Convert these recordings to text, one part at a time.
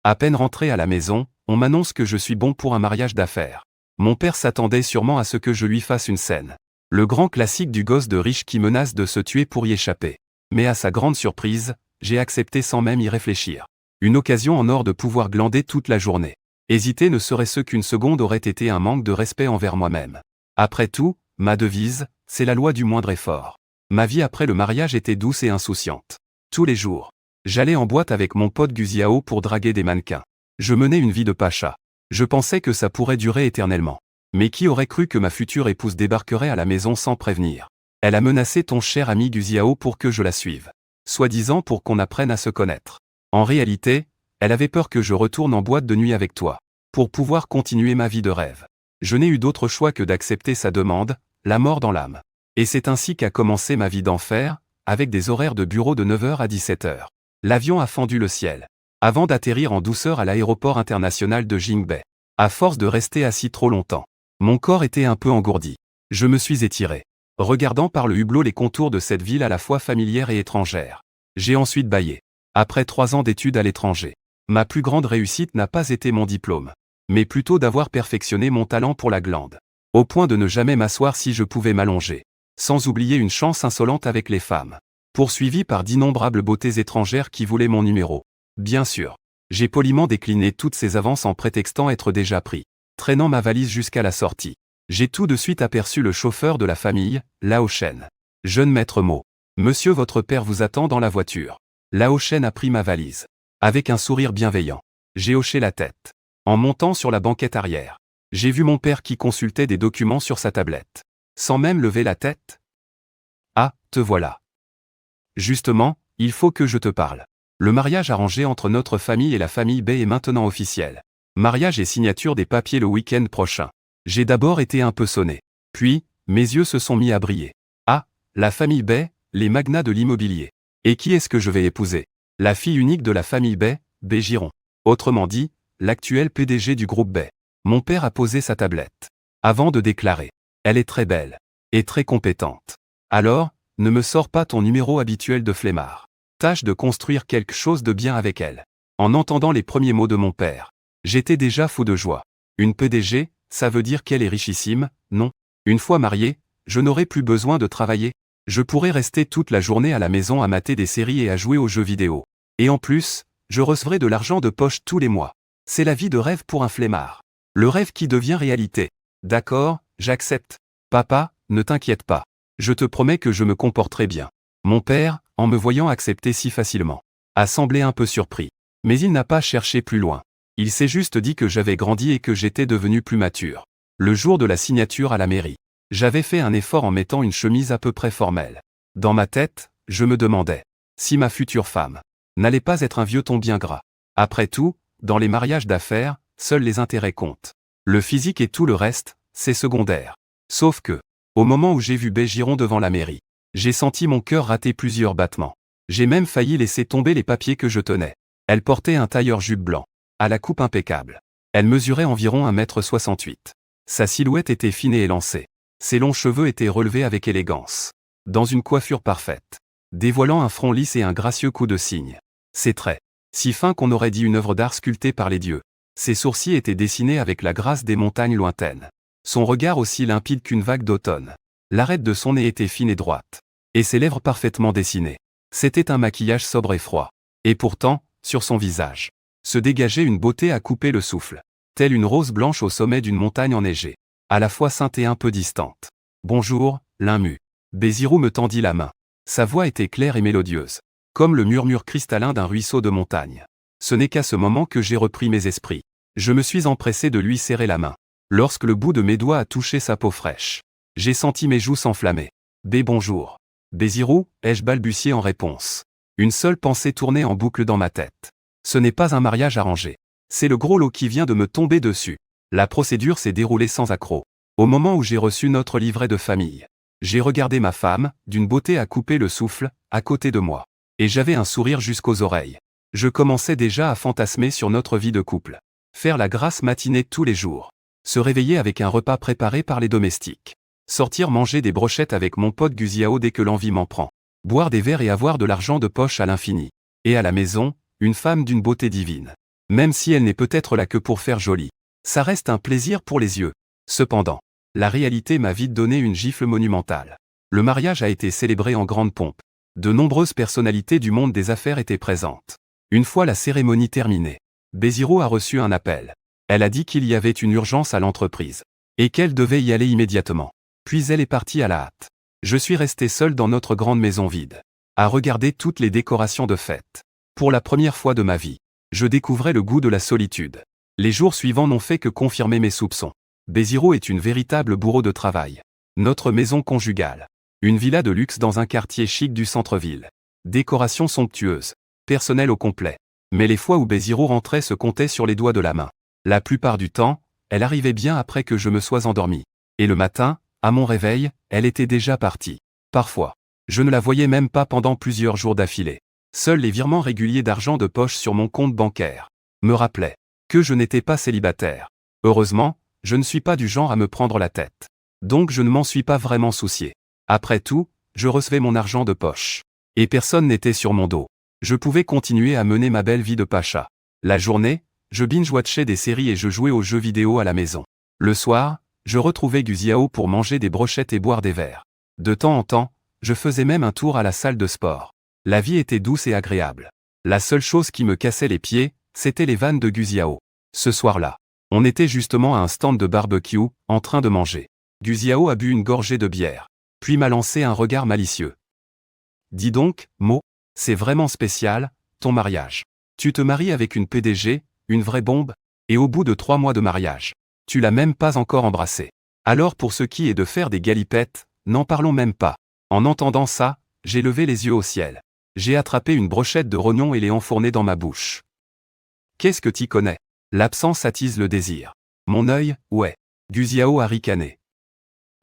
À peine rentré à la maison, on m'annonce que je suis bon pour un mariage d'affaires. Mon père s'attendait sûrement à ce que je lui fasse une scène. Le grand classique du gosse de riche qui menace de se tuer pour y échapper. Mais à sa grande surprise, j'ai accepté sans même y réfléchir. Une occasion en or de pouvoir glander toute la journée. Hésiter ne serait-ce qu'une seconde aurait été un manque de respect envers moi-même. Après tout, ma devise, c'est la loi du moindre effort. Ma vie après le mariage était douce et insouciante. Tous les jours, j'allais en boîte avec mon pote Guziao pour draguer des mannequins. Je menais une vie de pacha. Je pensais que ça pourrait durer éternellement. Mais qui aurait cru que ma future épouse débarquerait à la maison sans prévenir? Elle a menacé ton cher ami Guziao pour que je la suive. Soi-disant pour qu'on apprenne à se connaître. En réalité, elle avait peur que je retourne en boîte de nuit avec toi. Pour pouvoir continuer ma vie de rêve. Je n'ai eu d'autre choix que d'accepter sa demande, la mort dans l'âme. Et c'est ainsi qu'a commencé ma vie d'enfer, avec des horaires de bureau de 9h à 17h. L'avion a fendu le ciel. Avant d'atterrir en douceur à l'aéroport international de Jingbei. À force de rester assis trop longtemps, mon corps était un peu engourdi. Je me suis étiré, regardant par le hublot les contours de cette ville à la fois familière et étrangère. J'ai ensuite bâillé. Après 3 ans d'études à l'étranger, ma plus grande réussite n'a pas été mon diplôme, mais plutôt d'avoir perfectionné mon talent pour la glande. Au point de ne jamais m'asseoir si je pouvais m'allonger. Sans oublier une chance insolente avec les femmes. Poursuivi par d'innombrables beautés étrangères qui voulaient mon numéro. Bien sûr, j'ai poliment décliné toutes ces avances en prétextant être déjà pris. Traînant ma valise jusqu'à la sortie. J'ai tout de suite aperçu le chauffeur de la famille, Lao Shen. Jeune maître mot. Monsieur votre père vous attend dans la voiture. Lao Shen a pris ma valise. Avec un sourire bienveillant. J'ai hoché la tête. En montant sur la banquette arrière. J'ai vu mon père qui consultait des documents sur sa tablette. Sans même lever la tête. Ah, te voilà. Justement, il faut que je te parle. Le mariage arrangé entre notre famille et la famille Bay est maintenant officiel. Mariage et signature des papiers le week-end prochain. J'ai d'abord été un peu sonné. Puis, mes yeux se sont mis à briller. Ah, la famille Bay, les magnats de l'immobilier. Et qui est-ce que je vais épouser? La fille unique de la famille Bay, Bay Giron. Autrement dit, l'actuel PDG du groupe Bay. Mon père a posé sa tablette. Avant de déclarer. Elle est très belle. Et très compétente. Alors, ne me sors pas ton numéro habituel de flemmard. Tâche de construire quelque chose de bien avec elle. En entendant les premiers mots de mon père, j'étais déjà fou de joie. Une PDG, ça veut dire qu'elle est richissime, non? Une fois mariée, je n'aurai plus besoin de travailler. Je pourrais rester toute la journée à la maison à mater des séries et à jouer aux jeux vidéo. Et en plus, je recevrai de l'argent de poche tous les mois. C'est la vie de rêve pour un flemmard. Le rêve qui devient réalité. D'accord, j'accepte. Papa, ne t'inquiète pas. Je te promets que je me comporterai bien. Mon père, en me voyant accepter si facilement, a semblé un peu surpris. Mais il n'a pas cherché plus loin. Il s'est juste dit que j'avais grandi et que j'étais devenu plus mature. Le jour de la signature à la mairie, j'avais fait un effort en mettant une chemise à peu près formelle. Dans ma tête, je me demandais si ma future femme n'allait pas être un vieux ton bien gras. Après tout, dans les mariages d'affaires, seuls les intérêts comptent. Le physique et tout le reste, c'est secondaire. Sauf que, au moment où j'ai vu Bay Giron devant la mairie, j'ai senti mon cœur rater plusieurs battements. J'ai même failli laisser tomber les papiers que je tenais. Elle portait un tailleur-jupe blanc, à la coupe impeccable. Elle mesurait environ 1,68 m. Sa silhouette était fine et élancée. Ses longs cheveux étaient relevés avec élégance. Dans une coiffure parfaite, dévoilant un front lisse et un gracieux coup de cygne. Ses traits, si fins qu'on aurait dit une œuvre d'art sculptée par les dieux. Ses sourcils étaient dessinés avec la grâce des montagnes lointaines. Son regard aussi limpide qu'une vague d'automne. L'arête de son nez était fine et droite. Et ses lèvres parfaitement dessinées. C'était un maquillage sobre et froid. Et pourtant, sur son visage, se dégageait une beauté à couper le souffle. Telle une rose blanche au sommet d'une montagne enneigée. À la fois sainte et un peu distante. Bonjour, Linmu. Bézirou me tendit la main. Sa voix était claire et mélodieuse. Comme le murmure cristallin d'un ruisseau de montagne. Ce n'est qu'à ce moment que j'ai repris mes esprits. Je me suis empressé de lui serrer la main. Lorsque le bout de mes doigts a touché sa peau fraîche. J'ai senti mes joues s'enflammer. Bonjour. Bézirou, ai-je balbutié en réponse. Une seule pensée tournait en boucle dans ma tête. Ce n'est pas un mariage arrangé. C'est le gros lot qui vient de me tomber dessus. La procédure s'est déroulée sans accroc. Au moment où j'ai reçu notre livret de famille, j'ai regardé ma femme, d'une beauté à couper le souffle, à côté de moi. Et j'avais un sourire jusqu'aux oreilles. Je commençais déjà à fantasmer sur notre vie de couple. Faire la grasse matinée tous les jours. Se réveiller avec un repas préparé par les domestiques. Sortir manger des brochettes avec mon pote Guziao dès que l'envie m'en prend. Boire des verres et avoir de l'argent de poche à l'infini. Et à la maison, une femme d'une beauté divine. Même si elle n'est peut-être là que pour faire joli. Ça reste un plaisir pour les yeux. Cependant, la réalité m'a vite donné une gifle monumentale. Le mariage a été célébré en grande pompe. De nombreuses personnalités du monde des affaires étaient présentes. Une fois la cérémonie terminée, Béziro a reçu un appel. Elle a dit qu'il y avait une urgence à l'entreprise. Et qu'elle devait y aller immédiatement. Puis elle est partie à la hâte. Je suis resté seul dans notre grande maison vide, à regarder toutes les décorations de fête. Pour la première fois de ma vie, je découvrais le goût de la solitude. Les jours suivants n'ont fait que confirmer mes soupçons. Béziro est une véritable bourreau de travail. Notre maison conjugale. Une villa de luxe dans un quartier chic du centre-ville. Décoration somptueuse. Personnel au complet. Mais les fois où Béziro rentrait se comptaient sur les doigts de la main. La plupart du temps, elle arrivait bien après que je me sois endormi. Et le matin, à mon réveil, elle était déjà partie. Parfois, je ne la voyais même pas pendant plusieurs jours d'affilée. Seuls les virements réguliers d'argent de poche sur mon compte bancaire me rappelaient que je n'étais pas célibataire. Heureusement, je ne suis pas du genre à me prendre la tête. Donc je ne m'en suis pas vraiment soucié. Après tout, je recevais mon argent de poche. Et personne n'était sur mon dos. Je pouvais continuer à mener ma belle vie de pacha. La journée, je binge-watchais des séries et je jouais aux jeux vidéo à la maison. Le soir, je retrouvais Guziao pour manger des brochettes et boire des verres. De temps en temps, je faisais même un tour à la salle de sport. La vie était douce et agréable. La seule chose qui me cassait les pieds, c'était les vannes de Guziao. Ce soir-là, on était justement à un stand de barbecue, en train de manger. Guziao a bu une gorgée de bière, puis m'a lancé un regard malicieux. Dis donc, Mo, c'est vraiment spécial, ton mariage. Tu te maries avec une PDG, une vraie bombe, et au bout de 3 mois de mariage, tu l'as même pas encore embrassée. Alors pour ce qui est de faire des galipettes, n'en parlons même pas. En entendant ça, j'ai levé les yeux au ciel. J'ai attrapé une brochette de rognons et l'ai enfournée dans ma bouche. Qu'est-ce que t'y connais? L'absence attise le désir. Mon œil, ouais. Guziao a ricané.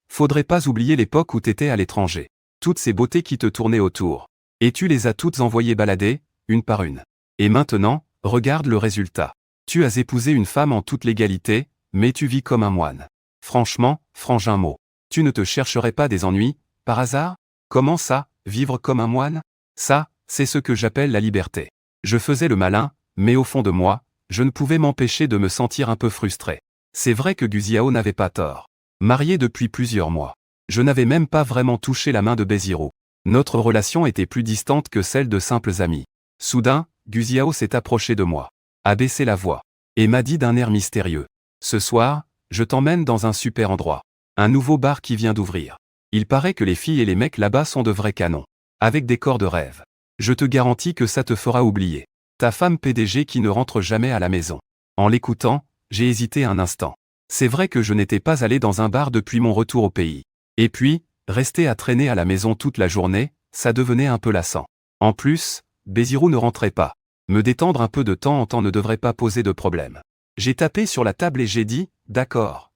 Faudrait pas oublier l'époque où t'étais à l'étranger. Toutes ces beautés qui te tournaient autour. Et tu les as toutes envoyées balader, une par une. Et maintenant, regarde le résultat. Tu as épousé une femme en toute légalité, mais tu vis comme un moine. Franchement, frangin Mo, tu ne te chercherais pas des ennuis, par hasard? Comment ça, vivre comme un moine? Ça, c'est ce que j'appelle la liberté. Je faisais le malin, mais au fond de moi, je ne pouvais m'empêcher de me sentir un peu frustré. C'est vrai que Guziao n'avait pas tort. Marié depuis plusieurs mois, je n'avais même pas vraiment touché la main de Béziro. Notre relation était plus distante que celle de simples amis. Soudain, Guziao s'est approché de moi, a baissé la voix, et m'a dit d'un air mystérieux. Ce soir, je t'emmène dans un super endroit. Un nouveau bar qui vient d'ouvrir. Il paraît que les filles et les mecs là-bas sont de vrais canons. Avec des corps de rêve. Je te garantis que ça te fera oublier ta femme PDG qui ne rentre jamais à la maison. En l'écoutant, j'ai hésité un instant. C'est vrai que je n'étais pas allé dans un bar depuis mon retour au pays. Et puis, rester à traîner à la maison toute la journée, ça devenait un peu lassant. En plus, Béziro ne rentrait pas. Me détendre un peu de temps en temps ne devrait pas poser de problème. J'ai tapé sur la table et j'ai dit, d'accord.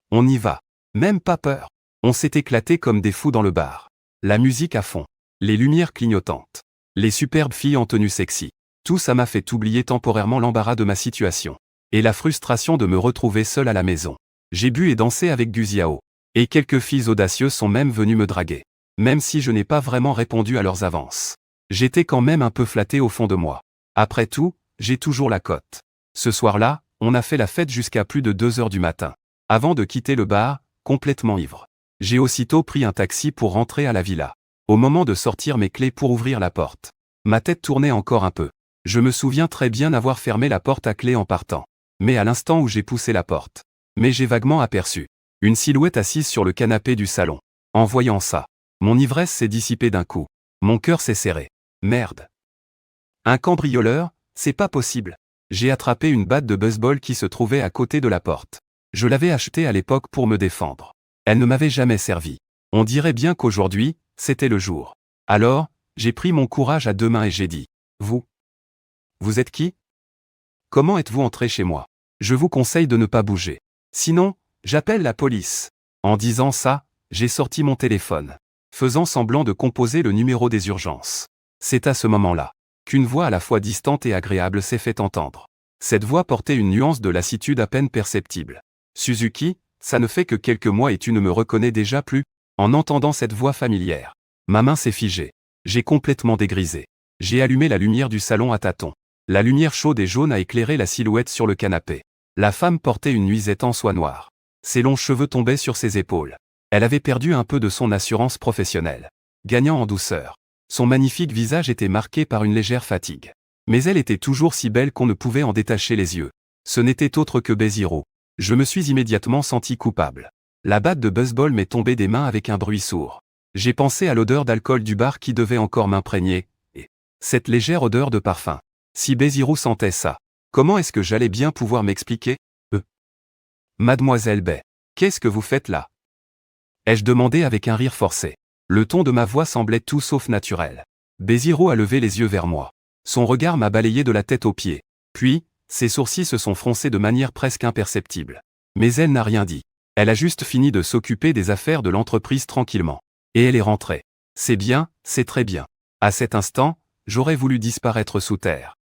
On y va. Même pas peur. On s'est éclaté comme des fous dans le bar. La musique à fond. Les lumières clignotantes. Les superbes filles en tenue sexy. Tout ça m'a fait oublier temporairement l'embarras de ma situation. Et la frustration de me retrouver seul à la maison. J'ai bu et dansé avec Guziao. Et quelques filles audacieuses sont même venues me draguer. Même si je n'ai pas vraiment répondu à leurs avances. J'étais quand même un peu flatté au fond de moi. Après tout, j'ai toujours la cote. Ce soir-là, on a fait la fête jusqu'à plus de 2 heures du matin. Avant de quitter le bar, complètement ivre. J'ai aussitôt pris un taxi pour rentrer à la villa. Au moment de sortir mes clés pour ouvrir la porte, ma tête tournait encore un peu. Je me souviens très bien avoir fermé la porte à clé en partant. Mais à l'instant où j'ai poussé la porte, j'ai vaguement aperçu une silhouette assise sur le canapé du salon. En voyant ça, mon ivresse s'est dissipée d'un coup. Mon cœur s'est serré. Merde. Un cambrioleur, c'est pas possible. J'ai attrapé une batte de baseball qui se trouvait à côté de la porte. Je l'avais achetée à l'époque pour me défendre. Elle ne m'avait jamais servi. On dirait bien qu'aujourd'hui, c'était le jour. Alors, j'ai pris mon courage à 2 mains et j'ai dit, Vous êtes qui? Comment êtes-vous entré chez moi? Je vous conseille de ne pas bouger. Sinon, j'appelle la police. En disant ça, j'ai sorti mon téléphone, faisant semblant de composer le numéro des urgences. C'est à ce moment-là qu'une voix à la fois distante et agréable s'est fait entendre. Cette voix portait une nuance de lassitude à peine perceptible. Suzuki, ça ne fait que quelques mois et tu ne me reconnais déjà plus? En entendant cette voix familière, ma main s'est figée. J'ai complètement dégrisé. J'ai allumé la lumière du salon à tâtons. La lumière chaude et jaune a éclairé la silhouette sur le canapé. La femme portait une nuisette en soie noire. Ses longs cheveux tombaient sur ses épaules. Elle avait perdu un peu de son assurance professionnelle, gagnant en douceur. Son magnifique visage était marqué par une légère fatigue. Mais elle était toujours si belle qu'on ne pouvait en détacher les yeux. Ce n'était autre que Bézirou. Je me suis immédiatement senti coupable. La batte de baseball m'est tombée des mains avec un bruit sourd. J'ai pensé à l'odeur d'alcool du bar qui devait encore m'imprégner, et cette légère odeur de parfum. Si Bézirou sentait ça, comment est-ce que j'allais bien pouvoir m'expliquer? Mademoiselle Bay, qu'est-ce que vous faites là? Ai-je demandé avec un rire forcé. Le ton de ma voix semblait tout sauf naturel. Bézirou a levé les yeux vers moi. Son regard m'a balayé de la tête aux pieds. Puis, ses sourcils se sont froncés de manière presque imperceptible. Mais elle n'a rien dit. Elle a juste fini de s'occuper des affaires de l'entreprise tranquillement. Et elle est rentrée. C'est bien, c'est très bien. À cet instant, j'aurais voulu disparaître sous terre.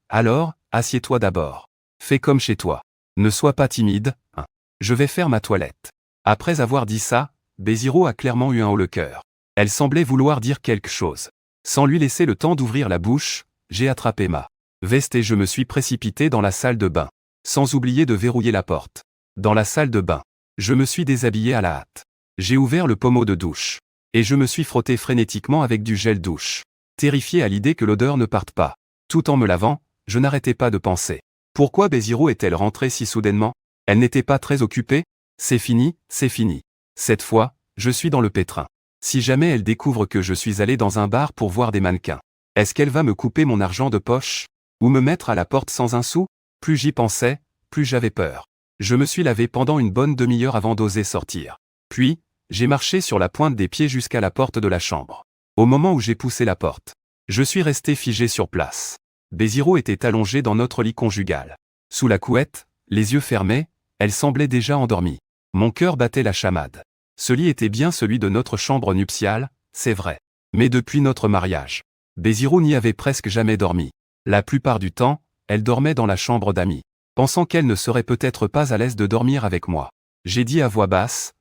Alors, assieds-toi d'abord. Fais comme chez toi. Ne sois pas timide, hein. Je vais faire ma toilette. Après avoir dit ça, Bézirou a clairement eu un haut le cœur. Elle semblait vouloir dire quelque chose. Sans lui laisser le temps d'ouvrir la bouche, j'ai attrapé ma veste et je me suis précipité dans la salle de bain. Sans oublier de verrouiller la porte. Dans la salle de bain, je me suis déshabillé à la hâte. J'ai ouvert le pommeau de douche. Et je me suis frotté frénétiquement avec du gel douche. Terrifié à l'idée que l'odeur ne parte pas. Tout en me lavant, je n'arrêtais pas de penser. Pourquoi Bézirou est-elle rentrée si soudainement? Elle n'était pas très occupée? C'est fini, c'est fini. Cette fois, je suis dans le pétrin. Si jamais elle découvre que je suis allé dans un bar pour voir des mannequins, est-ce qu'elle va me couper mon argent de poche? Ou me mettre à la porte sans un sou? Plus j'y pensais, plus j'avais peur. Je me suis lavé pendant une bonne demi-heure avant d'oser sortir. Puis, j'ai marché sur la pointe des pieds jusqu'à la porte de la chambre. Au moment où j'ai poussé la porte, je suis resté figé sur place. Bézirou était allongée dans notre lit conjugal. Sous la couette, les yeux fermés, elle semblait déjà endormie. Mon cœur battait la chamade. Ce lit était bien celui de notre chambre nuptiale, c'est vrai. Mais depuis notre mariage, Bézirou n'y avait presque jamais dormi. La plupart du temps, elle dormait dans la chambre d'amis. Pensant qu'elle ne serait peut-être pas à l'aise de dormir avec moi, j'ai dit à voix basse,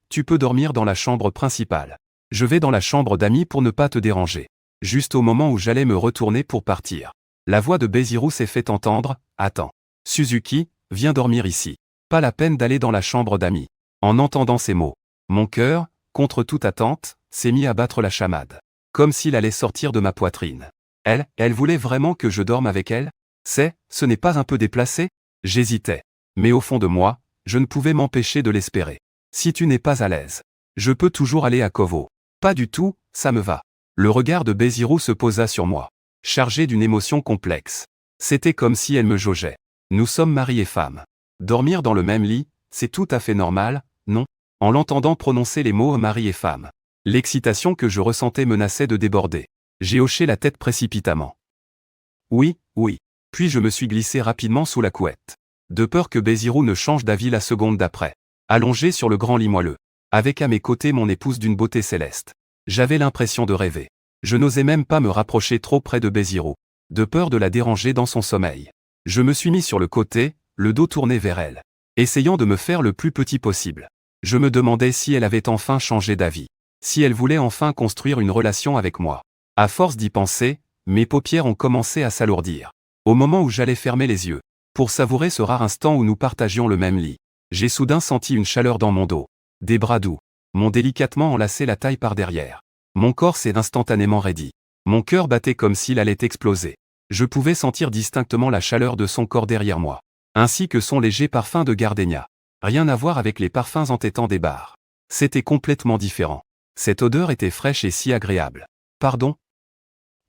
tu peux dormir dans la chambre principale. Je vais dans la chambre d'amis pour ne pas te déranger. Juste au moment où j'allais me retourner pour partir, la voix de Bézirou s'est fait entendre, attends. Suzuki, viens dormir ici. Pas la peine d'aller dans la chambre d'amis. En entendant ces mots, mon cœur, contre toute attente, s'est mis à battre la chamade. Comme s'il allait sortir de ma poitrine. Elle voulait vraiment que je dorme avec elle? Ce n'est pas un peu déplacé? J'hésitais. Mais au fond de moi, je ne pouvais m'empêcher de l'espérer. Si tu n'es pas à l'aise, je peux toujours aller à Kovo. Pas du tout, ça me va. Le regard de Bézirou se posa sur moi, chargé d'une émotion complexe. C'était comme si elle me jaugeait. Nous sommes mari et femme. Dormir dans le même lit, c'est tout à fait normal, non? En l'entendant prononcer les mots mari et femme, l'excitation que je ressentais menaçait de déborder. J'ai hoché la tête précipitamment. Oui. Puis je me suis glissé rapidement sous la couette. De peur que Bézirou ne change d'avis la seconde d'après. Allongé sur le grand lit moelleux, avec à mes côtés mon épouse d'une beauté céleste. J'avais l'impression de rêver. Je n'osais même pas me rapprocher trop près de Bézirou, de peur de la déranger dans son sommeil. Je me suis mis sur le côté, le dos tourné vers elle, essayant de me faire le plus petit possible. Je me demandais si elle avait enfin changé d'avis, si elle voulait enfin construire une relation avec moi. À force d'y penser, mes paupières ont commencé à s'alourdir. Au moment où j'allais fermer les yeux, pour savourer ce rare instant où nous partagions le même lit, j'ai soudain senti une chaleur dans mon dos. Des bras doux m'ont délicatement enlacé la taille par derrière. Mon corps s'est instantanément raidi. Mon cœur battait comme s'il allait exploser. Je pouvais sentir distinctement la chaleur de son corps derrière moi, ainsi que son léger parfum de gardénia. Rien à voir avec les parfums entêtants des bars. C'était complètement différent. Cette odeur était fraîche et si agréable. Pardon?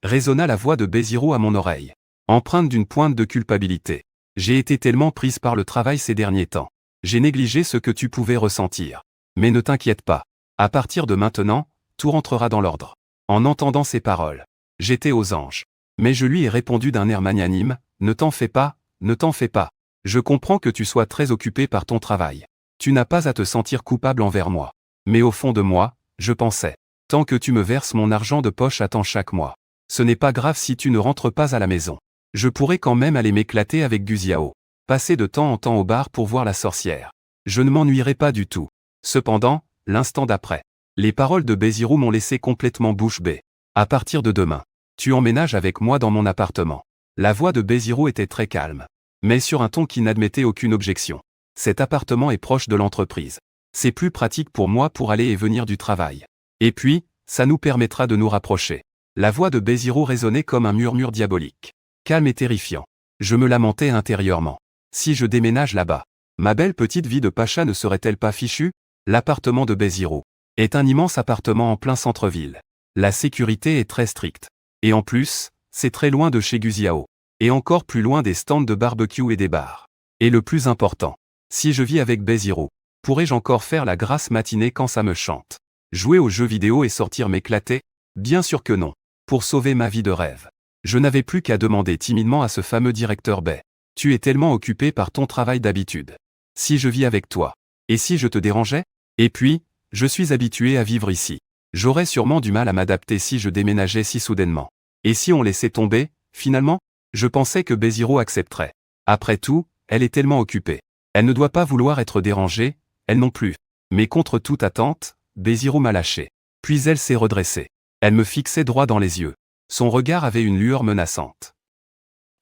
Résonna la voix de Bézirou à mon oreille, empreinte d'une pointe de culpabilité. J'ai été tellement prise par le travail ces derniers temps. J'ai négligé ce que tu pouvais ressentir. Mais ne t'inquiète pas. À partir de maintenant, tout rentrera dans l'ordre. En entendant ces paroles, j'étais aux anges. Mais je lui ai répondu d'un air magnanime, ne t'en fais pas, ne t'en fais pas. Je comprends que tu sois très occupé par ton travail. Tu n'as pas à te sentir coupable envers moi. Mais au fond de moi, je pensais, tant que tu me verses mon argent de poche à temps chaque mois, ce n'est pas grave si tu ne rentres pas à la maison. Je pourrais quand même aller m'éclater avec du Xiao. Passer de temps en temps au bar pour voir la sorcière. Je ne m'ennuierai pas du tout. Cependant, l'instant d'après, les paroles de Bézirou m'ont laissé complètement bouche bée. À partir de demain, tu emménages avec moi dans mon appartement. La voix de Bézirou était très calme, mais sur un ton qui n'admettait aucune objection. Cet appartement est proche de l'entreprise. C'est plus pratique pour moi pour aller et venir du travail. Et puis, ça nous permettra de nous rapprocher. La voix de Bézirou résonnait comme un murmure diabolique. Calme et terrifiant. Je me lamentais intérieurement. Si je déménage là-bas, ma belle petite vie de pacha ne serait-elle pas fichue? L'appartement de Bézirou est un immense appartement en plein centre-ville. La sécurité est très stricte. Et en plus, c'est très loin de chez Guziao. Et encore plus loin des stands de barbecue et des bars. Et le plus important, si je vis avec Bézirou, pourrais-je encore faire la grasse matinée quand ça me chante? Jouer aux jeux vidéo et sortir m'éclater? Bien sûr que non. Pour sauver ma vie de rêve. Je n'avais plus qu'à demander timidement à ce fameux directeur Bay. Tu es tellement occupé par ton travail d'habitude. Si je vis avec toi. Et si je te dérangeais? Et puis, je suis habitué à vivre ici. J'aurais sûrement du mal à m'adapter si je déménageais si soudainement. Et si on laissait tomber, finalement? Je pensais que Bézirou accepterait. Après tout, elle est tellement occupée. Elle ne doit pas vouloir être dérangée, elle non plus. Mais contre toute attente, Bézirou m'a lâché. Puis elle s'est redressée. Elle me fixait droit dans les yeux. Son regard avait une lueur menaçante.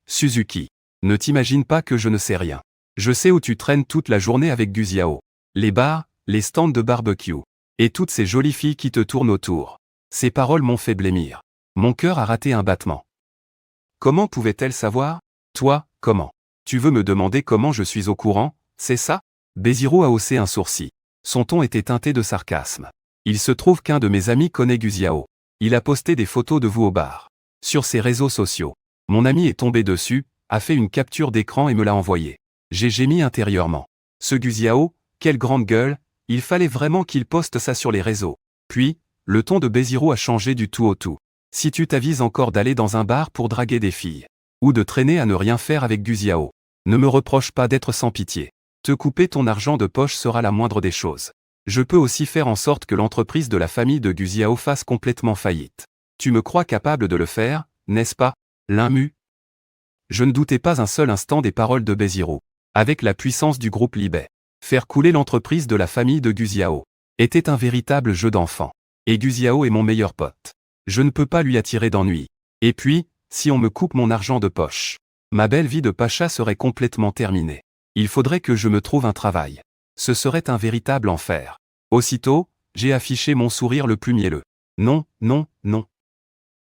Suzuki, ne t'imagine pas que je ne sais rien. Je sais où tu traînes toute la journée avec Guziao. Les bars, les stands de barbecue. Et toutes ces jolies filles qui te tournent autour. Ces paroles m'ont fait blêmir. Mon cœur a raté un battement. Comment pouvait-elle savoir? Toi, comment? Tu veux me demander comment je suis au courant, c'est ça? Bézirou a haussé un sourcil. Son ton était teinté de sarcasme. Il se trouve qu'un de mes amis connaît Guziao. Il a posté des photos de vous au bar. Sur ses réseaux sociaux. Mon ami est tombé dessus, a fait une capture d'écran et me l'a envoyé. J'ai gémi intérieurement. Ce Guziao, quelle grande gueule, il fallait vraiment qu'il poste ça sur les réseaux. Puis, le ton de Bézirou a changé du tout au tout. Si tu t'avises encore d'aller dans un bar pour draguer des filles, ou de traîner à ne rien faire avec Guziao, ne me reproche pas d'être sans pitié. Te couper ton argent de poche sera la moindre des choses. Je peux aussi faire en sorte que l'entreprise de la famille de Guziao fasse complètement faillite. Tu me crois capable de le faire, n'est-ce pas? L'Inmu. Je ne doutais pas un seul instant des paroles de Bézirou. Avec la puissance du groupe Libé, faire couler l'entreprise de la famille de Guziao était un véritable jeu d'enfant. Et Guziao est mon meilleur pote. Je ne peux pas lui attirer d'ennui. Et puis, si on me coupe mon argent de poche, ma belle vie de pacha serait complètement terminée. Il faudrait que je me trouve un travail. Ce serait un véritable enfer. Aussitôt, j'ai affiché mon sourire le plus mielleux. Non, non, non.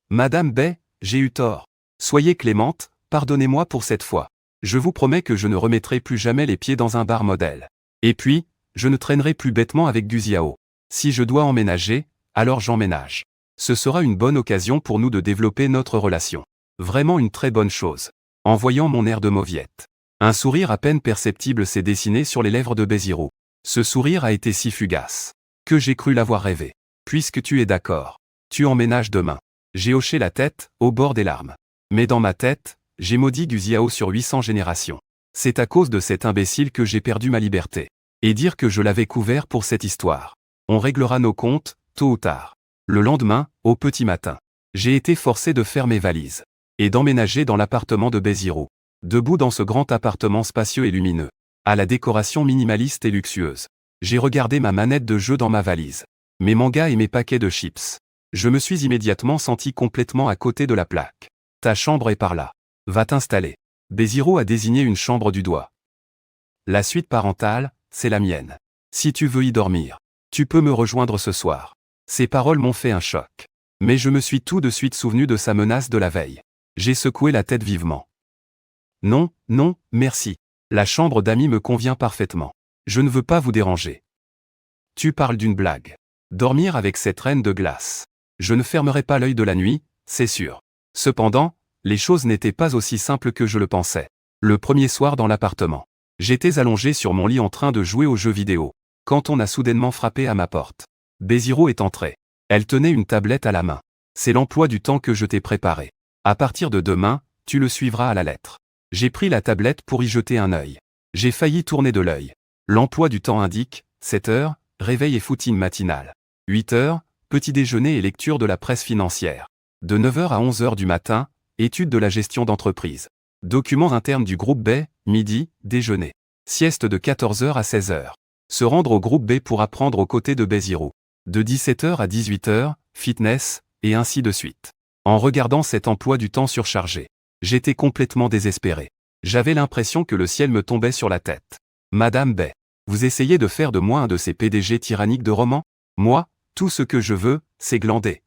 Madame Bay, j'ai eu tort. Soyez clémente, pardonnez-moi pour cette fois. Je vous promets que je ne remettrai plus jamais les pieds dans un bar modèle. Et puis, je ne traînerai plus bêtement avec Guziao. Si je dois emménager, alors j'emménage. Ce sera une bonne occasion pour nous de développer notre relation. Vraiment une très bonne chose. En voyant mon air de mauviette. Un sourire à peine perceptible s'est dessiné sur les lèvres de Bézirou. Ce sourire a été si fugace que j'ai cru l'avoir rêvé. Puisque tu es d'accord, tu emménages demain. J'ai hoché la tête, au bord des larmes. Mais dans ma tête, j'ai maudit Guziao sur 800 générations. C'est à cause de cet imbécile que j'ai perdu ma liberté. Et dire que je l'avais couvert pour cette histoire. On réglera nos comptes, tôt ou tard. Le lendemain, au petit matin, j'ai été forcé de faire mes valises et d'emménager dans l'appartement de Bézirou. Debout dans ce grand appartement spacieux et lumineux, à la décoration minimaliste et luxueuse, j'ai regardé ma manette de jeu dans ma valise, mes mangas et mes paquets de chips. Je me suis immédiatement senti complètement à côté de la plaque. Ta chambre est par là. Va t'installer. Bézirou a désigné une chambre du doigt. La suite parentale, c'est la mienne. Si tu veux y dormir, tu peux me rejoindre ce soir. Ces paroles m'ont fait un choc. Mais je me suis tout de suite souvenu de sa menace de la veille. J'ai secoué la tête vivement. Non, non, merci. La chambre d'amis me convient parfaitement. Je ne veux pas vous déranger. Tu parles d'une blague. Dormir avec cette reine de glace. Je ne fermerai pas l'œil de la nuit, c'est sûr. Cependant, les choses n'étaient pas aussi simples que je le pensais. Le premier soir dans l'appartement, j'étais allongé sur mon lit en train de jouer aux jeux vidéo, quand on a soudainement frappé à ma porte. Bézirou est entrée. Elle tenait une tablette à la main. C'est l'emploi du temps que je t'ai préparé. À partir de demain, tu le suivras à la lettre. J'ai pris la tablette pour y jeter un œil. J'ai failli tourner de l'œil. L'emploi du temps indique 7 heures, réveil et footing matinal. 8 heures, petit déjeuner et lecture de la presse financière. De 9 heures à 11 heures du matin, étude de la gestion d'entreprise. Documents internes du groupe B, midi, déjeuner. Sieste de 14 heures à 16 heures. Se rendre au groupe B pour apprendre aux côtés de Bézirou. De 17 heures à 18 heures, fitness, et ainsi de suite. En regardant cet emploi du temps surchargé, J'étais complètement désespéré. J'avais l'impression que le ciel me tombait sur la tête. Madame Bay, vous essayez de faire de moi un de ces PDG tyranniques de roman? Moi, tout ce que je veux, c'est glander.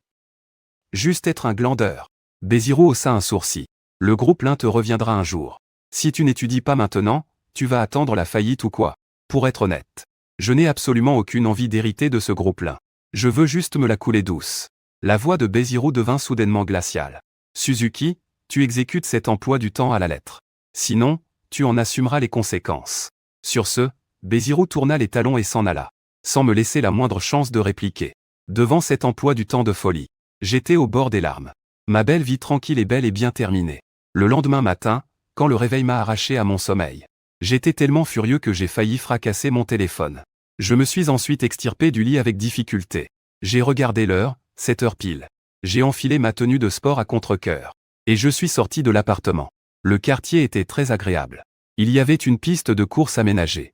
Juste être un glandeur. Bézirou haussa un sourcil. Le groupe Lin te reviendra un jour. Si tu n'étudies pas maintenant, tu vas attendre la faillite ou quoi? Pour être honnête, je n'ai absolument aucune envie d'hériter de ce groupe-là. Je veux juste me la couler douce. La voix de Bézirou devint soudainement glaciale. Suzuki, tu exécutes cet emploi du temps à la lettre. Sinon, tu en assumeras les conséquences. Sur ce, Bézirou tourna les talons et s'en alla, sans me laisser la moindre chance de répliquer. Devant cet emploi du temps de folie, j'étais au bord des larmes. Ma belle vie tranquille et belle et bien terminée. Le lendemain matin, quand le réveil m'a arraché à mon sommeil, j'étais tellement furieux que j'ai failli fracasser mon téléphone. Je me suis ensuite extirpé du lit avec difficulté. J'ai regardé l'heure, 7 heures pile. J'ai enfilé ma tenue de sport à contre-cœur. Et je suis sorti de l'appartement. Le quartier était très agréable. Il y avait une piste de course aménagée.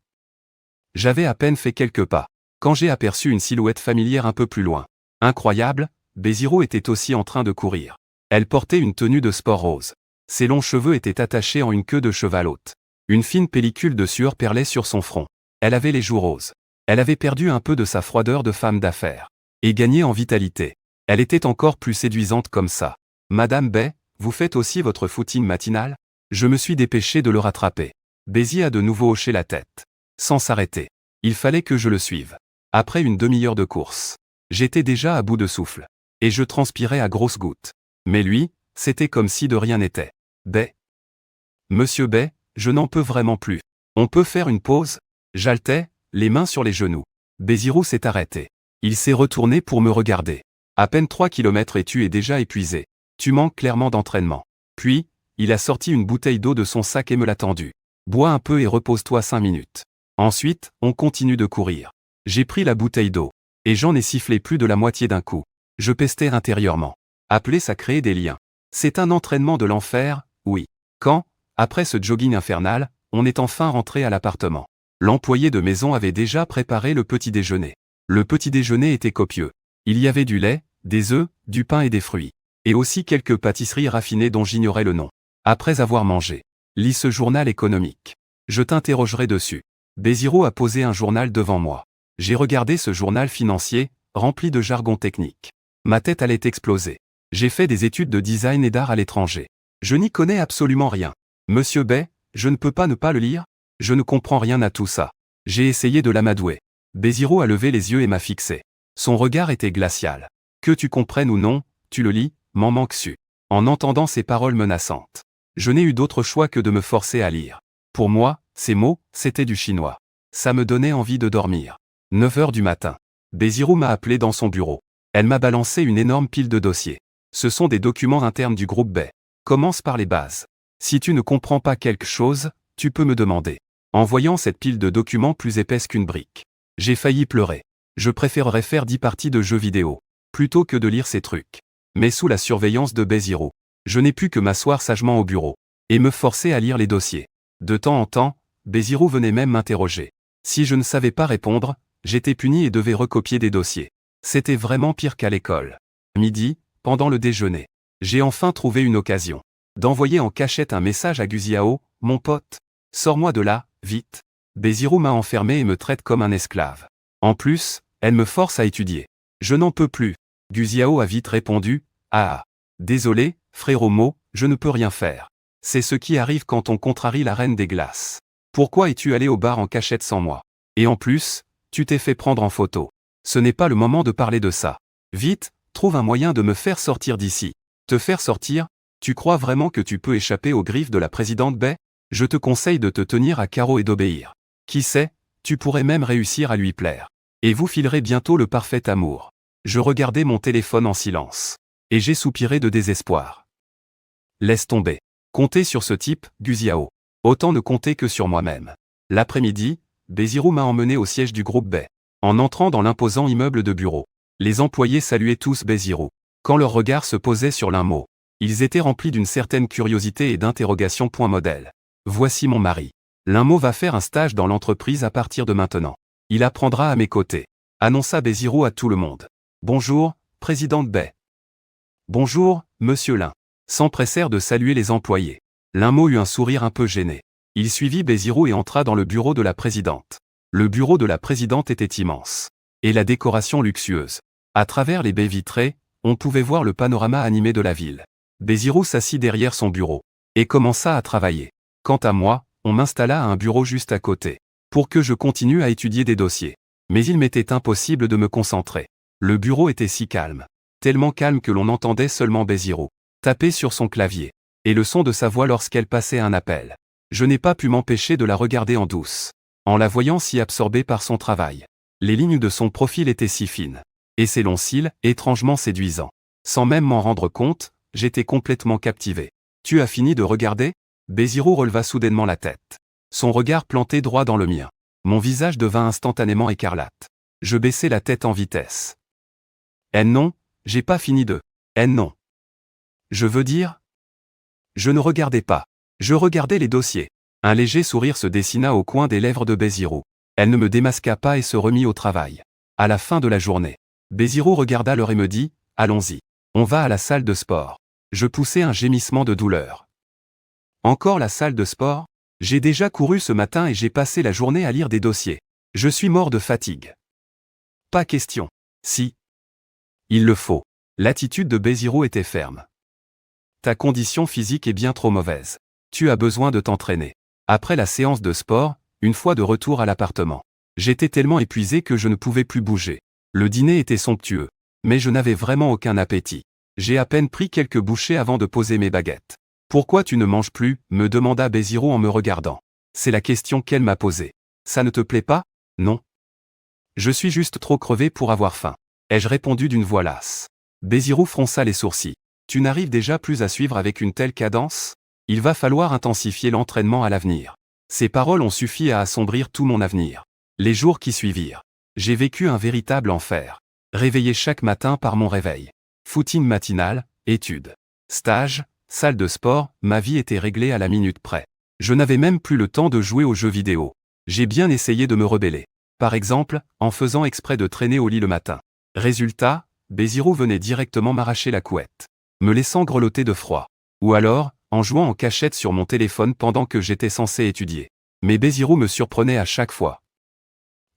J'avais à peine fait quelques pas, quand j'ai aperçu une silhouette familière un peu plus loin. Incroyable, Bézirou était aussi en train de courir. Elle portait une tenue de sport rose. Ses longs cheveux étaient attachés en une queue de cheval haute. Une fine pellicule de sueur perlait sur son front. Elle avait les joues roses. Elle avait perdu un peu de sa froideur de femme d'affaires. Et gagné en vitalité. Elle était encore plus séduisante comme ça. Madame Bay, vous faites aussi votre footing matinal? Je me suis dépêché de le rattraper. Bézi a de nouveau hoché la tête. Sans s'arrêter. Il fallait que je le suive. Après une demi-heure de course, j'étais déjà à bout de souffle. Et je transpirais à grosses gouttes. Mais lui, c'était comme si de rien n'était. Bay. Monsieur Bay, je n'en peux vraiment plus. On peut faire une pause? J'haletais, les mains sur les genoux. Bézirou s'est arrêté. Il s'est retourné pour me regarder. À peine 3 kilomètres et tu es déjà épuisé. Tu manques clairement d'entraînement. Puis, il a sorti une bouteille d'eau de son sac et me l'a tendue. Bois un peu et repose-toi 5 minutes. Ensuite, on continue de courir. J'ai pris la bouteille d'eau. Et j'en ai sifflé plus de la moitié d'un coup. Je pestais intérieurement. Appeler ça créer des liens. C'est un entraînement de l'enfer, oui. Quand, après ce jogging infernal, on est enfin rentré à l'appartement. L'employé de maison avait déjà préparé le petit déjeuner. Le petit déjeuner était copieux. Il y avait du lait, des œufs, du pain et des fruits. Et aussi quelques pâtisseries raffinées dont j'ignorais le nom. Après avoir mangé, lis ce journal économique. Je t'interrogerai dessus. Bézirou a posé un journal devant moi. J'ai regardé ce journal financier, rempli de jargon technique. Ma tête allait exploser. J'ai fait des études de design et d'art à l'étranger. Je n'y connais absolument rien. Monsieur Bay, je ne peux pas ne pas le lire? Je ne comprends rien à tout ça. J'ai essayé de l'amadouer. Bézirou a levé les yeux et m'a fixé. Son regard était glacial. Que tu comprennes ou non, tu le lis, m'en manque su. En entendant ces paroles menaçantes, je n'ai eu d'autre choix que de me forcer à lire. Pour moi, ces mots, c'était du chinois. Ça me donnait envie de dormir. 9 heures du matin. Bézirou m'a appelé dans son bureau. Elle m'a balancé une énorme pile de dossiers. Ce sont des documents internes du groupe Bay. Commence par les bases. Si tu ne comprends pas quelque chose, tu peux me demander. En voyant cette pile de documents plus épaisse qu'une brique, j'ai failli pleurer. Je préférerais faire 10 parties de jeux vidéo, plutôt que de lire ces trucs. Mais sous la surveillance de Bézirou, je n'ai pu que m'asseoir sagement au bureau, et me forcer à lire les dossiers. De temps en temps, Bézirou venait même m'interroger. Si je ne savais pas répondre, j'étais puni et devais recopier des dossiers. C'était vraiment pire qu'à l'école. Midi, pendant le déjeuner, j'ai enfin trouvé une occasion d'envoyer en cachette un message à Guziao, mon pote. Sors-moi de là, vite. Bézirou m'a enfermé et me traite comme un esclave. En plus, elle me force à étudier. Je n'en peux plus. Guziao a vite répondu, ah. Désolé, frérot Mo, je ne peux rien faire. C'est ce qui arrive quand on contrarie la reine des glaces. Pourquoi es-tu allé au bar en cachette sans moi? Et en plus, tu t'es fait prendre en photo. Ce n'est pas le moment de parler de ça. Vite, trouve un moyen de me faire sortir d'ici. Te faire sortir? Tu crois vraiment que tu peux échapper aux griffes de la présidente Bay? Je te conseille de te tenir à carreau et d'obéir. Qui sait, tu pourrais même réussir à lui plaire. Et vous filerez bientôt le parfait amour. Je regardais mon téléphone en silence. Et j'ai soupiré de désespoir. Laisse tomber. Compter sur ce type, Guziao. Autant ne compter que sur moi-même. L'après-midi, Bézirou m'a emmené au siège du groupe Bay. En entrant dans l'imposant immeuble de bureau, les employés saluaient tous Bézirou. Quand leur regard se posait sur l'un mot, ils étaient remplis d'une certaine curiosité et d'interrogation. Modèle. Voici mon mari. L'un va faire un stage dans l'entreprise à partir de maintenant. Il apprendra à mes côtés. Annonça Bézirou à tout le monde. Bonjour, présidente Bay. Bonjour, monsieur Lin. s'empressèrent de saluer les employés. L'un mot eut un sourire un peu gêné. Il suivit Bézirou et entra dans le bureau de la présidente. Le bureau de la présidente était immense. Et la décoration luxueuse. À travers les baies vitrées, on pouvait voir le panorama animé de la ville. Bézirou s'assit derrière son bureau. Et commença à travailler. Quant à moi, on m'installa à un bureau juste à côté. Pour que je continue à étudier des dossiers. Mais il m'était impossible de me concentrer. Le bureau était si calme. Tellement calme que l'on entendait seulement Bézirou taper sur son clavier. Et le son de sa voix lorsqu'elle passait un appel. Je n'ai pas pu m'empêcher de la regarder en douce. En la voyant si absorbée par son travail. Les lignes de son profil étaient si fines. Et ses longs cils, étrangement séduisants. Sans même m'en rendre compte, j'étais complètement captivé. Tu as fini de regarder ? Bézirou releva soudainement la tête. Son regard planté droit dans le mien. Mon visage devint instantanément écarlate. Je baissai la tête en vitesse. Non, j'ai pas fini de. Non. Je veux dire ? Je ne regardais pas. Je regardais les dossiers. Un léger sourire se dessina au coin des lèvres de Bézirou. Elle ne me démasqua pas et se remit au travail. À la fin de la journée, Bézirou regarda l'heure et me dit « Allons-y. On va à la salle de sport. » Je poussai un gémissement de douleur. Encore la salle de sport ? J'ai déjà couru ce matin et j'ai passé la journée à lire des dossiers. Je suis mort de fatigue. Pas question. Si. Il le faut. L'attitude de Bézirou était ferme. Ta condition physique est bien trop mauvaise. Tu as besoin de t'entraîner. Après la séance de sport, une fois de retour à l'appartement, j'étais tellement épuisé que je ne pouvais plus bouger. Le dîner était somptueux, mais je n'avais vraiment aucun appétit. J'ai à peine pris quelques bouchées avant de poser mes baguettes. Pourquoi tu ne manges plus ? Me demanda Bézirou en me regardant. C'est la question qu'elle m'a posée. Ça ne te plaît pas ? Non. Je suis juste trop crevé pour avoir faim. Ai-je répondu d'une voix lasse. Bézirou fronça les sourcils. Tu n'arrives déjà plus à suivre avec une telle cadence ? Il va falloir intensifier l'entraînement à l'avenir. Ces paroles ont suffi à assombrir tout mon avenir. Les jours qui suivirent. J'ai vécu un véritable enfer. Réveillé chaque matin par mon réveil. Footing matinal, études, stage, salle de sport, ma vie était réglée à la minute près. Je n'avais même plus le temps de jouer aux jeux vidéo. J'ai bien essayé de me rebeller. Par exemple, en faisant exprès de traîner au lit le matin. Résultat, Bézirou venait directement m'arracher la couette, me laissant grelotter de froid. Ou alors, en jouant en cachette sur mon téléphone pendant que j'étais censé étudier. Mais Bézirou me surprenait à chaque fois.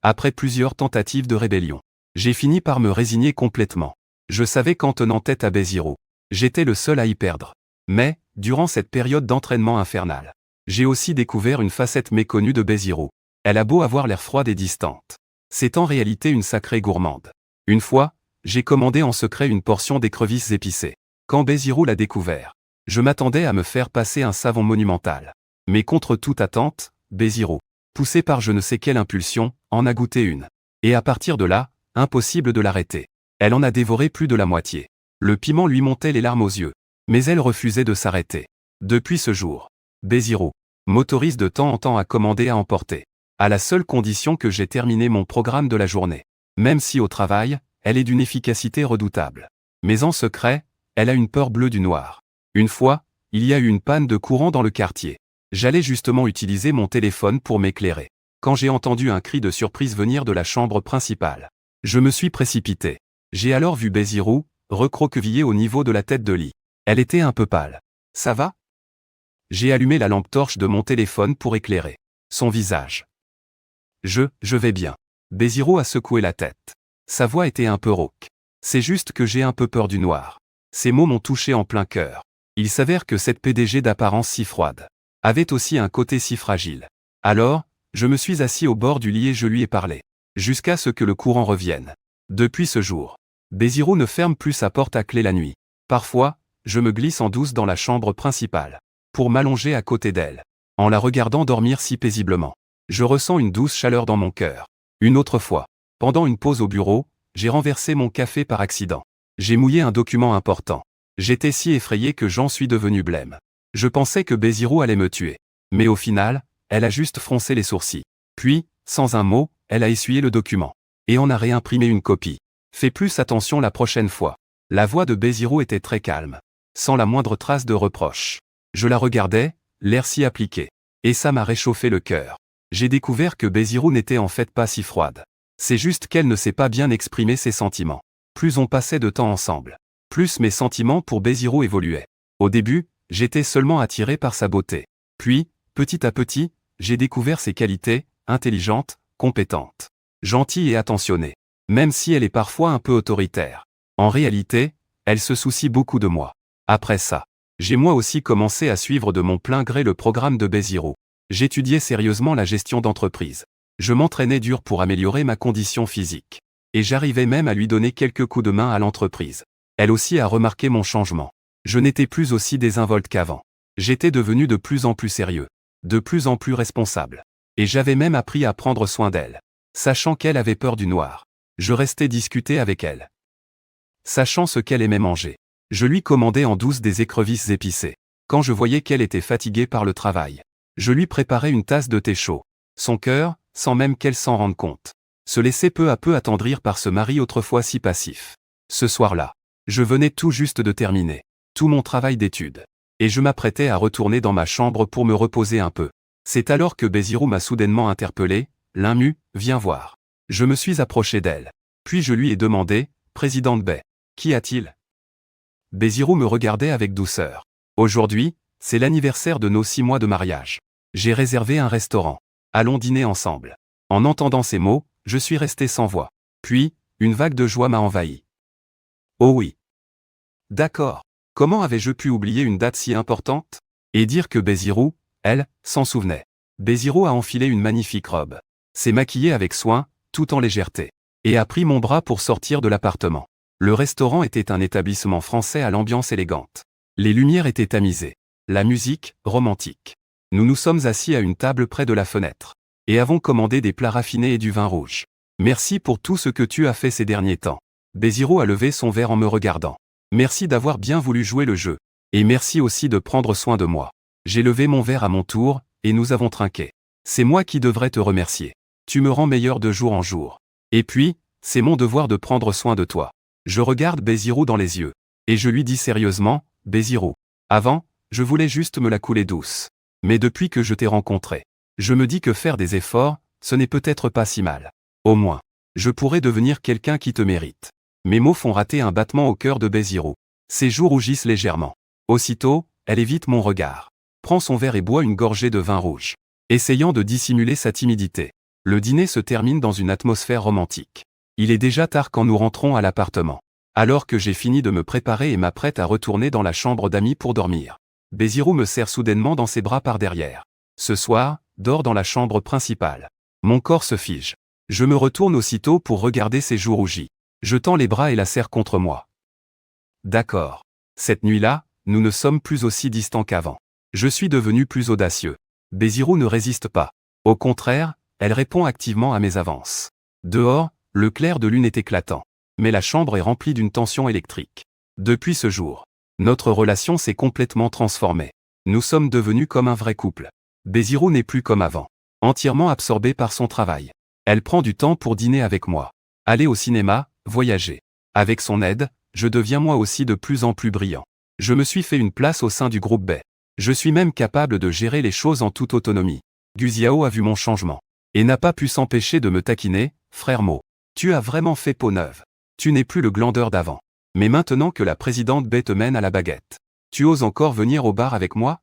Après plusieurs tentatives de rébellion, j'ai fini par me résigner complètement. Je savais qu'en tenant tête à Bézirou, j'étais le seul à y perdre. Mais, durant cette période d'entraînement infernal, j'ai aussi découvert une facette méconnue de Bézirou. Elle a beau avoir l'air froide et distante. C'est en réalité une sacrée gourmande. Une fois, j'ai commandé en secret une portion d'écrevisses épicées. Quand Bézirou l'a découvert, je m'attendais à me faire passer un savon monumental. Mais contre toute attente, Bézirou, poussé par je ne sais quelle impulsion, en a goûté une. Et à partir de là, impossible de l'arrêter. Elle en a dévoré plus de la moitié. Le piment lui montait les larmes aux yeux. Mais elle refusait de s'arrêter. Depuis ce jour, Bézirou m'autorise de temps en temps à commander à emporter. À la seule condition que j'ai terminé mon programme de la journée. Même si au travail, elle est d'une efficacité redoutable. Mais en secret, elle a une peur bleue du noir. Une fois, il y a eu une panne de courant dans le quartier. J'allais justement utiliser mon téléphone pour m'éclairer. Quand j'ai entendu un cri de surprise venir de la chambre principale. Je me suis précipité. J'ai alors vu Bézirou, recroquevillée au niveau de la tête de lit. Elle était un peu pâle. Ça va ? J'ai allumé la lampe torche de mon téléphone pour éclairer son visage. Je vais bien. Bézirou a secoué la tête. Sa voix était un peu rauque. C'est juste que j'ai un peu peur du noir. Ces mots m'ont touché en plein cœur. Il s'avère que cette PDG d'apparence si froide avait aussi un côté si fragile. Alors, je me suis assis au bord du lit et je lui ai parlé. Jusqu'à ce que le courant revienne. Depuis ce jour, Bézirou ne ferme plus sa porte à clé la nuit. Parfois, je me glisse en douce dans la chambre principale, pour m'allonger à côté d'elle. En la regardant dormir si paisiblement, je ressens une douce chaleur dans mon cœur. Une autre fois, pendant une pause au bureau, j'ai renversé mon café par accident. J'ai mouillé un document important. J'étais si effrayé que j'en suis devenu blême. Je pensais que Bézirou allait me tuer. Mais au final, elle a juste froncé les sourcils. Puis, sans un mot, elle a essuyé le document. Et en a réimprimé une copie. Fais plus attention la prochaine fois. La voix de Bézirou était très calme, sans la moindre trace de reproche. Je la regardais, l'air si appliqué. Et ça m'a réchauffé le cœur. J'ai découvert que Bézirou n'était en fait pas si froide. C'est juste qu'elle ne sait pas bien exprimer ses sentiments. Plus on passait de temps ensemble, plus mes sentiments pour Bézirou évoluaient. Au début, j'étais seulement attiré par sa beauté. Puis, petit à petit, j'ai découvert ses qualités, intelligente, compétente, gentille et attentionnée. Même si elle est parfois un peu autoritaire. En réalité, elle se soucie beaucoup de moi. Après ça, j'ai moi aussi commencé à suivre de mon plein gré le programme de Bézirou. J'étudiais sérieusement la gestion d'entreprise. Je m'entraînais dur pour améliorer ma condition physique. Et j'arrivais même à lui donner quelques coups de main à l'entreprise. Elle aussi a remarqué mon changement. Je n'étais plus aussi désinvolte qu'avant. J'étais devenu de plus en plus sérieux, de plus en plus responsable. Et j'avais même appris à prendre soin d'elle. Sachant qu'elle avait peur du noir, je restais discuter avec elle. Sachant ce qu'elle aimait manger, je lui commandais en douce des écrevisses épicées. Quand je voyais qu'elle était fatiguée par le travail, je lui préparais une tasse de thé chaud. Son cœur, sans même qu'elle s'en rende compte, se laissait peu à peu attendrir par ce mari autrefois si passif. Ce soir-là, je venais tout juste de terminer tout mon travail d'étude. Et je m'apprêtais à retourner dans ma chambre pour me reposer un peu. C'est alors que Bézirou m'a soudainement interpellé. « Linmu, viens voir. » Je me suis approché d'elle. Puis je lui ai demandé, « Présidente Bay, qu'y a-t-il » Bézirou me regardait avec douceur. « Aujourd'hui, c'est l'anniversaire de nos 6 mois de mariage. J'ai réservé un restaurant. Allons dîner ensemble. » En entendant ces mots, je suis resté sans voix. Puis, une vague de joie m'a envahi. Oh oui. D'accord. Comment avais-je pu oublier une date si importante? Et dire que Bézirou, elle, s'en souvenait. Bézirou a enfilé une magnifique robe. S'est maquillée avec soin, tout en légèreté. Et a pris mon bras pour sortir de l'appartement. Le restaurant était un établissement français à l'ambiance élégante. Les lumières étaient tamisées. La musique, romantique. Nous nous sommes assis à une table près de la fenêtre. Et avons commandé des plats raffinés et du vin rouge. Merci pour tout ce que tu as fait ces derniers temps. Bézirou a levé son verre en me regardant. Merci d'avoir bien voulu jouer le jeu. Et merci aussi de prendre soin de moi. J'ai levé mon verre à mon tour, et nous avons trinqué. C'est moi qui devrais te remercier. Tu me rends meilleur de jour en jour. Et puis, c'est mon devoir de prendre soin de toi. Je regarde Bézirou dans les yeux. Et je lui dis sérieusement, Bézirou. Avant, je voulais juste me la couler douce. Mais depuis que je t'ai rencontré, je me dis que faire des efforts, ce n'est peut-être pas si mal. Au moins, je pourrais devenir quelqu'un qui te mérite. Mes mots font rater un battement au cœur de Bézirou. Ses joues rougissent légèrement. Aussitôt, elle évite mon regard. Prend son verre et boit une gorgée de vin rouge. Essayant de dissimuler sa timidité. Le dîner se termine dans une atmosphère romantique. Il est déjà tard quand nous rentrons à l'appartement. Alors que j'ai fini de me préparer et m'apprête à retourner dans la chambre d'amis pour dormir. Bézirou me serre soudainement dans ses bras par derrière. Ce soir, dors dans la chambre principale. Mon corps se fige. Je me retourne aussitôt pour regarder ses joues rougies. Je tends les bras et la serre contre moi. D'accord. Cette nuit-là, nous ne sommes plus aussi distants qu'avant. Je suis devenu plus audacieux. Bézirou ne résiste pas. Au contraire, elle répond activement à mes avances. Dehors, le clair de lune est éclatant. Mais la chambre est remplie d'une tension électrique. Depuis ce jour, notre relation s'est complètement transformée. Nous sommes devenus comme un vrai couple. Bézirou n'est plus comme avant. Entièrement absorbée par son travail. Elle prend du temps pour dîner avec moi. Aller au cinéma, voyager. Avec son aide, je deviens moi aussi de plus en plus brillant. Je me suis fait une place au sein du groupe Bay. Je suis même capable de gérer les choses en toute autonomie. Guziao a vu mon changement. Et n'a pas pu s'empêcher de me taquiner, frère Mo. Tu as vraiment fait peau neuve. Tu n'es plus le glandeur d'avant. Mais maintenant que la présidente Bay te mène à la baguette, tu oses encore venir au bar avec moi?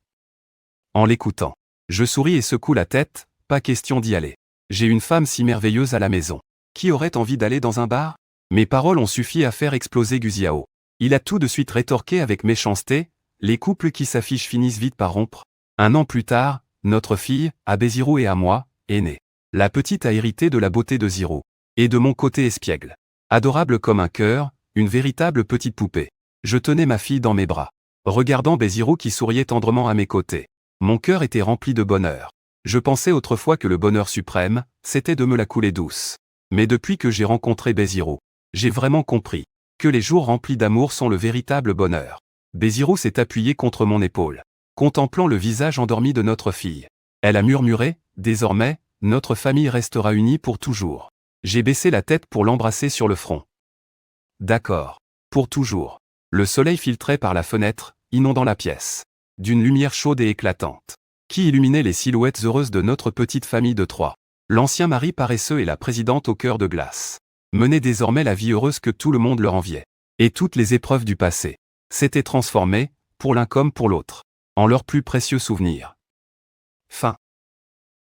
En l'écoutant, je souris et secoue la tête, pas question d'y aller. J'ai une femme si merveilleuse à la maison. Qui aurait envie d'aller dans un bar? Mes paroles ont suffi à faire exploser Guziao. Il a tout de suite rétorqué avec méchanceté, les couples qui s'affichent finissent vite par rompre. 1 an plus tard, notre fille, à Bézirou et à moi, est née. La petite a hérité de la beauté de Zirou. Et de mon côté espiègle. Adorable comme un cœur, une véritable petite poupée. Je tenais ma fille dans mes bras. Regardant Bézirou qui souriait tendrement à mes côtés. Mon cœur était rempli de bonheur. Je pensais autrefois que le bonheur suprême, c'était de me la couler douce. Mais depuis que j'ai rencontré Bézirou, j'ai vraiment compris que les jours remplis d'amour sont le véritable bonheur. Bézirou s'est appuyé contre mon épaule, contemplant le visage endormi de notre fille. Elle a murmuré, « Désormais, notre famille restera unie pour toujours. » J'ai baissé la tête pour l'embrasser sur le front. D'accord. Pour toujours. Le soleil filtrait par la fenêtre, inondant la pièce. D'une lumière chaude et éclatante, qui illuminait les silhouettes heureuses de notre petite famille de 3. L'ancien mari paresseux et la présidente au cœur de glace menaient désormais la vie heureuse que tout le monde leur enviait. Et toutes les épreuves du passé s'étaient transformées, pour l'un comme pour l'autre. En leurs plus précieux souvenirs. Fin.